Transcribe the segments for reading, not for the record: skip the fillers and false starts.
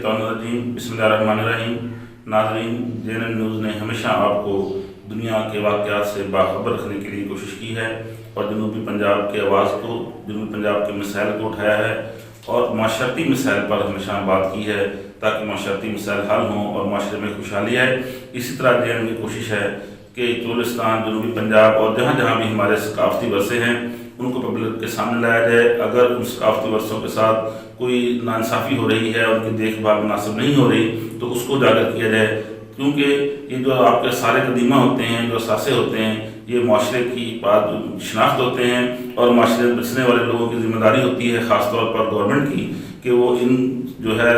الشیطان الرجیم بسم اللہ الرحمن الرحیم۔ ناظرین، JNN نیوز نے ہمیشہ آپ کو دنیا کے واقعات سے باخبر رکھنے کے لیے کوشش کی ہے اور جنوبی پنجاب کے آواز کو، جنوبی پنجاب کے مسائل کو اٹھایا ہے اور معاشرتی مسائل پر ہمیشہ بات کی ہے تاکہ معاشرتی مسائل حل ہوں اور معاشرے میں خوشحالی آئے۔ اسی طرح JNN کی کوشش ہے کہ چولستان، جنوبی پنجاب اور جہاں جہاں بھی ہمارے ثقافتی ورثے ہیں ان کو پبلک کے سامنے لایا جائے۔ اگر ان ثقافتی ورثوں کے ساتھ کوئی ناانصافی ہو رہی ہے، ان کی دیکھ بھال مناسب نہیں ہو رہی تو اس کو اجاگر کیا جائے، کیونکہ یہ جو آپ کے سارے قدیمہ ہوتے ہیں، جو اثاثے ہوتے ہیں، یہ معاشرے کی بات شناخت ہوتے ہیں اور معاشرے میں بچنے والے لوگوں کی ذمہ داری ہوتی ہے، خاص طور پر گورنمنٹ کی، کہ وہ ان جو ہے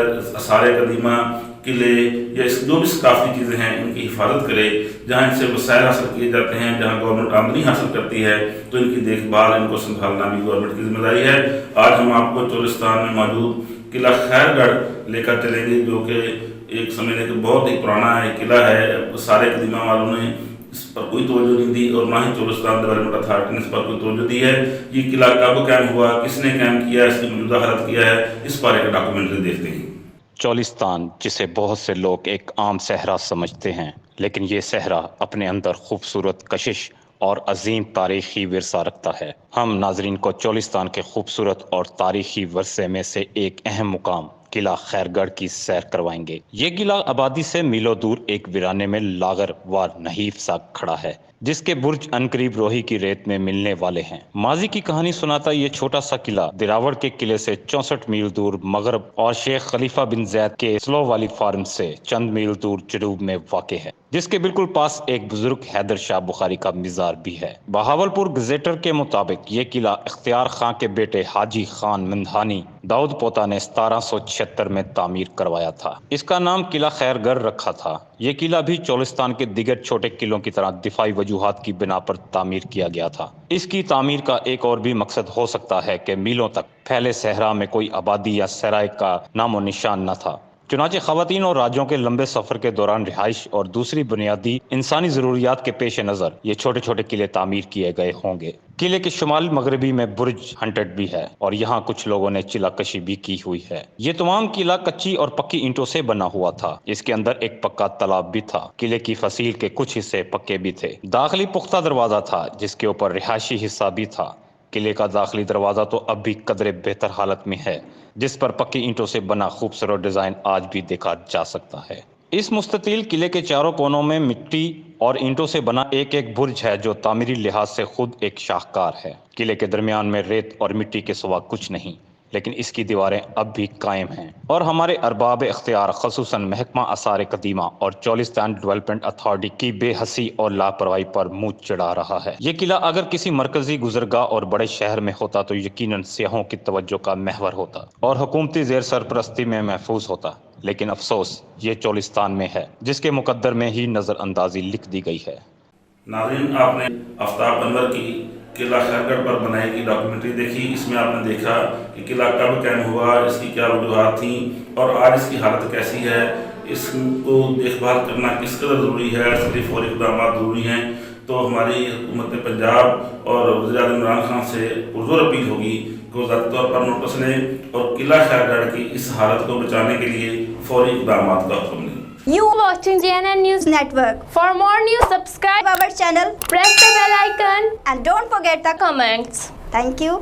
سارے قدیمہ قلعے یا جو بھی ثقافتی چیزیں ہیں ان کی حفاظت کرے۔ جہاں ان سے وسائل حاصل کیے جاتے ہیں، جہاں گورنمنٹ آمدنی حاصل کرتی ہے تو ان کی دیکھ بھال، ان کو سنبھالنا بھی گورنمنٹ کی ذمہ داری ہے۔ آج ہم آپ کو چولستان میں موجود قلعہ خیر گڑھ لے کر چلیں گے، جو کہ ایک سمجھنے کہ بہت ہی پرانا قلعہ ہے۔ سارے قدیمہ والوں نے اس پر کوئی توجہ نہیں دی اور نہ ہی چولستان ڈیولپمنٹ اتھارٹی نے اس پر کوئی توجہ دی ہے۔ یہ قلعہ کب قائم ہوا، کس نے قائم کیا، اس کی موجودہ حالت کیا ہے، اس بارے کا ڈاکومنٹری دیکھتے ہیں۔ چولستان، جسے بہت سے لوگ ایک عام صحرا سمجھتے ہیں، لیکن یہ صحرا اپنے اندر خوبصورت کشش اور عظیم تاریخی ورثہ رکھتا ہے۔ ہم ناظرین کو چولستان کے خوبصورت اور تاریخی ورثے میں سے ایک اہم مقام قلعہ خیر گڑھ کی سیر کروائیں گے۔ یہ قلعہ آبادی سے میلوں دور ایک ویرانے میں لاغر و نحیف سا کھڑا ہے، جس کے برج عنقریب روہی کی ریت میں ملنے والے ہیں۔ ماضی کی کہانی سناتا یہ چھوٹا سا قلعہ دراوڑ کے قلعے سے 64 میل دور مغرب اور شیخ خلیفہ بن زید کے سلو والی فارم سے چند میل دور جنوب میں واقع ہے، جس کے بالکل پاس ایک بزرگ حیدر شاہ بخاری کا مزار بھی ہے۔ بہاولپور گزیٹر کے مطابق یہ قلعہ اختیار خاں کے بیٹے حاجی خان مندھانی داؤد پوتا نے 1776 میں تعمیر کروایا تھا۔ اس کا نام قلعہ خیر گڑھ رکھا تھا۔ یہ قلعہ بھی چولستان کے دیگر چھوٹے قلعوں کی طرح دفاعی وجوہات کی بنا پر تعمیر کیا گیا تھا۔ اس کی تعمیر کا ایک اور بھی مقصد ہو سکتا ہے کہ میلوں تک پھیلے صحرا میں کوئی آبادی یا سرائے کا نام و نشان نہ تھا، چنانچہ خواتین اور راجوں کے لمبے سفر کے دوران رہائش اور دوسری بنیادی انسانی ضروریات کے پیش نظر یہ چھوٹے چھوٹے قلعے تعمیر کیے گئے ہوں گے۔ قلعے کے شمال مغربی میں برج ہنٹڈ بھی ہے اور یہاں کچھ لوگوں نے چلا کشی بھی کی ہوئی ہے۔ یہ تمام قلعہ کچی اور پکی اینٹوں سے بنا ہوا تھا۔ اس کے اندر ایک پکا تالاب بھی تھا۔ قلعے کی فصیل کے کچھ حصے پکے بھی تھے۔ داخلی پختہ دروازہ تھا جس کے اوپر رہائشی حصہ بھی تھا۔ قلعے کا داخلی دروازہ تو اب بھی قدرے بہتر حالت میں ہے، جس پر پکی اینٹوں سے بنا خوبصورت ڈیزائن آج بھی دیکھا جا سکتا ہے۔ اس مستطیل قلعے کے چاروں کونوں میں مٹی اور اینٹوں سے بنا ایک ایک برج ہے جو تعمیری لحاظ سے خود ایک شاہکار ہے۔ قلعے کے درمیان میں ریت اور مٹی کے سوا کچھ نہیں، لیکن اس کی دیواریں اب بھی قائم ہیں اور ہمارے ارباب اختیار خصوصاً محکمہ آثار قدیمہ اور چولستان ڈیولپمنٹ اتھارٹی کی بے حسی اور لاپرواہی پر منہ چڑھا رہا ہے۔ یہ قلعہ اگر کسی مرکزی گزرگاہ اور بڑے شہر میں ہوتا تو یقیناً سیاحوں کی توجہ کا محور ہوتا اور حکومتی زیر سرپرستی میں محفوظ ہوتا، لیکن افسوس یہ چولستان میں ہے، جس کے مقدر میں ہی نظر اندازی لکھ دی گئی ہے۔ ناظرین، آپ نے آفتاب انور کی قلعہ خیر گڑھ پر بنائی گئی ڈاکومنٹری دیکھی۔ اس میں آپ نے دیکھا کہ قلعہ کب قائم ہوا، اس کی کیا وجوہات تھیں اور آج اس کی حالت کیسی ہے، اس کو دیکھ بھال کرنا کس قدر ضروری ہے، اس کے لیے فوری اقدامات ضروری ہیں۔ تو ہماری حکومت پنجاب اور وزیر اعظم عمران خان سے پرزور اپیل ہوگی کہ وہ ذاتی طور پر نوٹس لیں اور قلعہ خیر گڑھ کی اس حالت کو بچانے کے لیے فوری اقدامات کا حکم دیں۔ You are watching JNN News Network. For more news, subscribe our channel, press the bell icon, and don't forget the comments. Thank you.